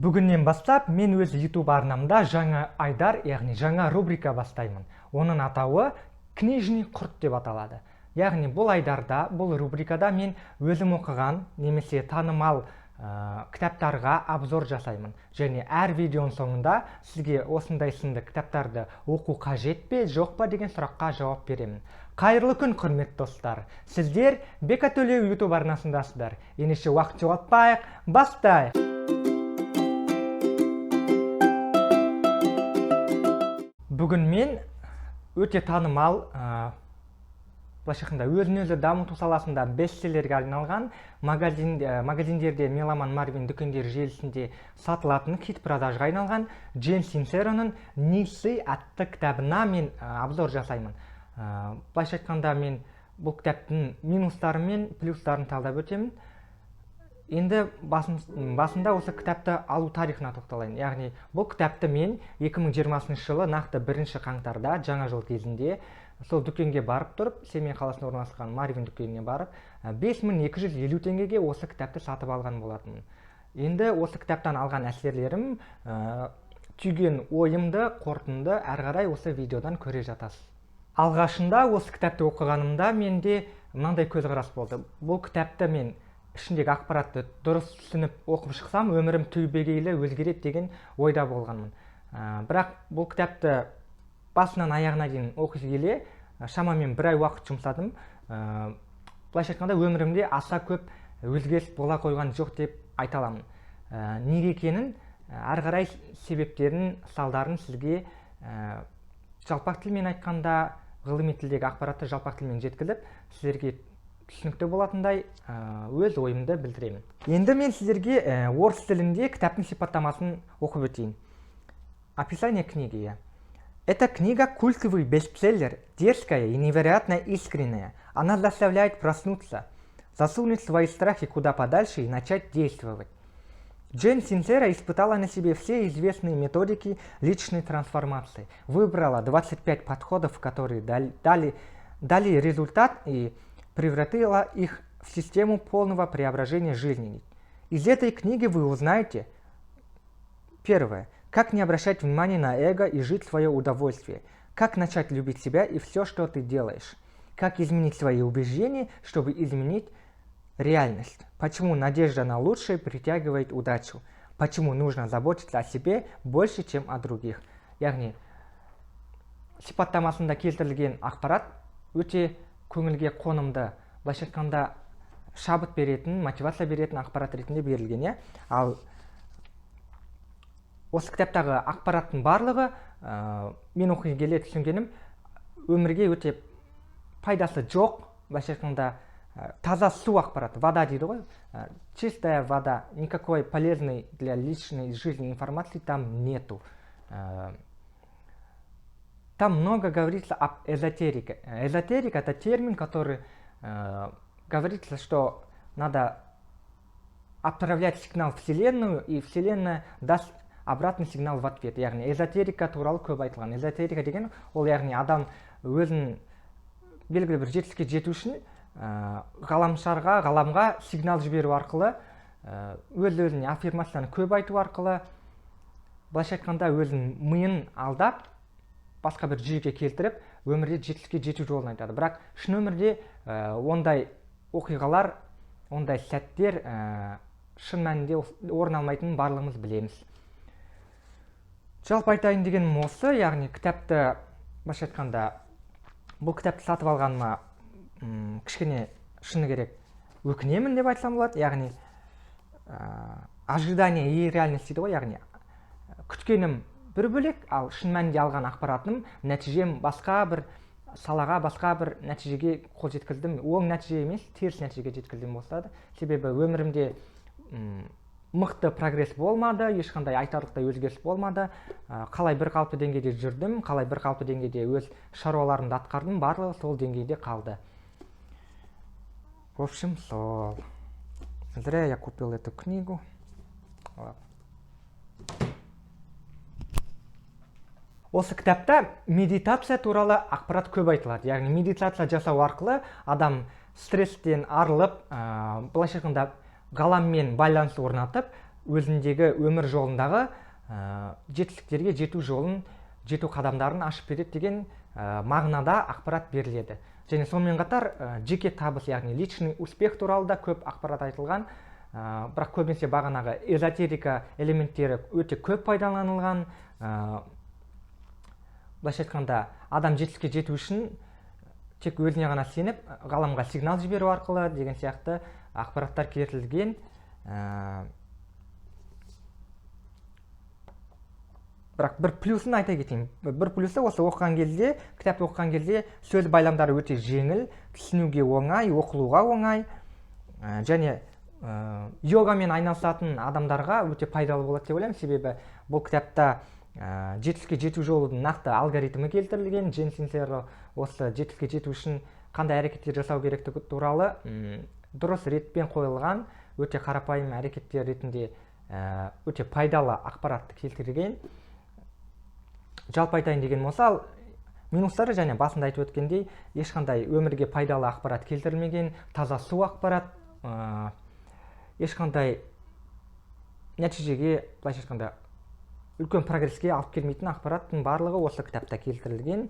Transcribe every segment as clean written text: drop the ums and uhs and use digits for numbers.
Бүгіннен бастап мен өз YouTube арнамда жаңа айдар, яғни жаңа рубрика бастаймын. Оның атауы книжный құрт деп аталады. Яғни бұл айдарда, бұл рубрикада мен өзім оқыған немесе танымал кітаптарға обзор жасаймын. Және әр видеоның соңында сізге осындай сынды кітаптарды оқу қажет пе, жоқ па деген сұраққа жауап беремін. Қайырлы күн, құрметті достар. Сіздер Бека Төлеу YouTube арнасындасыздар. Ендеше уақыт жоғалтпайық, бастайық. Бүгін мен өте танымал, былайша айтқанда өзін-өзі дамыту саласында бестселлерге айналған магазиндерде Меломан Марвин дүкендер желісінде сатылатын хит-продажға айналған Джейн Синсероның «Нисы» атты кітабына мен обзор жасаймын. Былайша айтқанда мен бұл кітаптың минустары мен плюстарын талдап өтемін. Енді басында осы кітапты алу тарихына тоқталайын. Яғни бұл кітапты мен 2020 жылы нақты 1 қаңтарда жаңа жыл кезінде сол дүкенге барып тұрып, Семей қаласында орналасқан Марвин дүкеніне барып, 5250 теңгеге осы кітапты сатып алған болатынмын. Енді осы кітаптан алған әсерлерім, түйген ойымды, қорытынды әрі қарай осы видеодан көре жатасыз. Алғашында осы кітапты оқығанымда менде мынандай көзқарас болды. Бұл кітапты мен ішіндегі ақпаратты дұрыс түсініп оқып шықсам, өмірім түбегейлі өзгереді деген ойда болғанмын. Бірақ бұл кітапты басынан аяғына дейін оқи келе, шамамен 1 ай уақыт жұмсадым. Былайша айтқанда өмірімде аса көп өзгеріс бола қойған жоқ деп айта аламын. Неге екенін, әрі қарай себептерін, салдарын сізге жалпақ тілмен айтқанда, ғылыми тілдегі ақпаратты жалпақ тілмен жеткізіп, сіздерге түсінікті болатындай өз ойымды білдіремін. Енді мен сіздерге орыс тілінде кітаптың сипаттамасын оқып өтейін. Описание книги. Эта книга культовый бестселлер, дерзкая и невероятно искренняя. Она заставляет проснуться, засунуть свои страхи куда подальше и начать действовать. Джейн Синсера испытала на себе все известные методики личной трансформации, выбрала 25 подходов, которые дали результат и превратила их в систему полного преображения жизни. Из этой книги вы узнаете: первое. Как не обращать внимания на эго и жить в свое удовольствие. Как начать любить себя и все, что ты делаешь. Как изменить свои убеждения, чтобы изменить реальность. Почему надежда на лучшее притягивает удачу. Почему нужно заботиться о себе больше, чем о других. Яғни, сипаттамасында келтірілген ақпарат өте көңілге қонымды, былайша айтқанда шабыт беретін, мотивация беретін ақпарат ретінде берілген. Ал осы кітаптағы ақпараттың барлығы мен оқи келе түсінгенім, өмірге өте пайдасы жоқ, былайша айтқанда таза су ақпарат, вода дейді ғой, чистая вода, никакой полезной для личной жизни информации там нету. Там много говорится об эзотерике. Эзотерика – это термин, который говорится, что надо отправлять сигнал в Вселенную, и Вселенная даст обратный сигнал в ответ. Яғни эзотерика туралы көп айтылған. Эзотерика деген ол яғни адам өзін белгілі бір жетістікке жету үшін ғаламға сигнал жіберу арқылы, өз-өзіне аффирмацияны көп айту арқылы, былайша айтқанда өзінің миын алдап, басқа бір жүйеге келтіріп, өмірде жетістікке жету жолын айтады. Бірақ шын өмірде ондай оқиғалар, ондай сәттер шын мәнінде орын алмайтынын барлығымыз білеміз. Жалпы айтайын дегенім осы, яғни кітапты, былайша айтқанда, бұл кітапты сатып алғаныма кішкене шыны керек өкінемін деп айтсам болады. Яғни ожидание и реальность дейді ғой, яғни күткенім бір бөлек, ал шын мәнінде алған ақпаратым, нәтижем басқа бір салаға, басқа бір нәтижеге қол жеткіздім. Оң нәтиже емес, теріс нәтижеге жеткіздім болады. Себебі өмірімде мықты прогресс болмады, ешқандай айтарлықтай өзгеріс болмады. Қалай бір қалыпты деңгейде жүрдім, қалай бір қалыпты деңгейде өз шаруаларымды атқардым, барлығы сол деңгейде қалды. В общем, сол. Зря я купил эту книгу. Осы кітапта медитация туралы ақпарат көп айтылады. Яғни медитация жасау арқылы адам стресстен арылып, былайша айтқанда ғаламмен байланыс орнатып, өзіндегі өмір жолындағы жетістіктерге жету қадамдарын ашып береді деген мағынада ақпарат беріледі. Және сонымен қатар жеке табыс, яғни личный успех туралы да көп ақпарат айтылған. Бірақ көбінесе бағанағы эзотерика элементтері өте көп пайдаланылған. Былайша айтқанда, адам жетістікке жету үшін тек өзіне ғана сеніп, ғаламға сигнал жіберу арқылы деген сияқты ақпараттар келтірілген. Бірақ бір плюсын айта кетейін. Бір плюсы осы кітапты оқыған кезде сөз байламдары өте жеңіл, түсінуге оңай, оқылуға оңай, және йогамен айналысатын адамдарға өте пайдалы болады деп ойлаймын. Себебі бұл кітапта жетістікке жету жолының нақты алгоритмі келтірілген. Джен Синсеро осы жетістікке жету үшін қандай әрекеттер жасау керектігі туралы дұрыс ретпен қойылған, өте қарапайым әрекеттер ретінде өте пайдалы ақпаратты келтірген. Жалпы айтайын деген болса, минустары және басында айтып өткендей, ешқандай өмірге пайдалы ақпарат келтірілмеген, таза су ақпарат, ешқандай нәтижеге, былайша айтқанда, үлкен прогресске алып келмейтін ақпараттың барлығы осы кітапта келтірілген.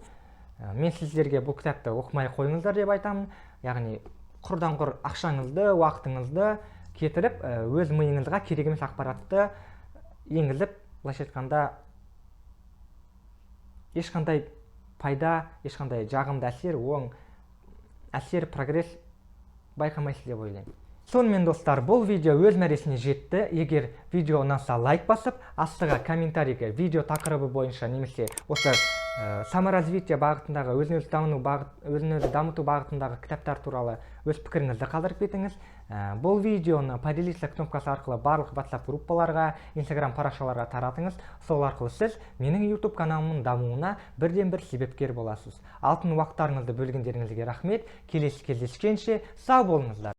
Мен сіздерге бұл кітапты оқымай қойыңыздар деп айтамын. Яғни құрдан құр ақшаңызды, уақытыңызды кетіріп, өз миыңызға керек емес ақпаратты енгізіп, былайша айтқанда, ешқандай пайда, ешқандай жағымды әсер, оң әсер, прогресс байқамайсыз деп ойлаймын. Сонымен достар, бұл видео өз мәресіне жетті. Егер видео ұнаса лайк басып, астыға комментарийге видео тақырыбы бойынша немесе осы саморазвитие бағытындағы, өзін-өзі дамыту бағытындағы кітаптар туралы өз пікіріңізді қалдырып кетіңіз. Бұл видеоны поделиться кнопкасы арқылы барлық WhatsApp группаларға, Instagram парақшаларға таратыңыз. Сол арқылы сіз менің YouTube каналымның дамуына бірден-бір себепкер боласыз. Алтын уақыттарыңызды бөлгендеріңізге рахмет. Келесі кездескенше сау болыңыздар.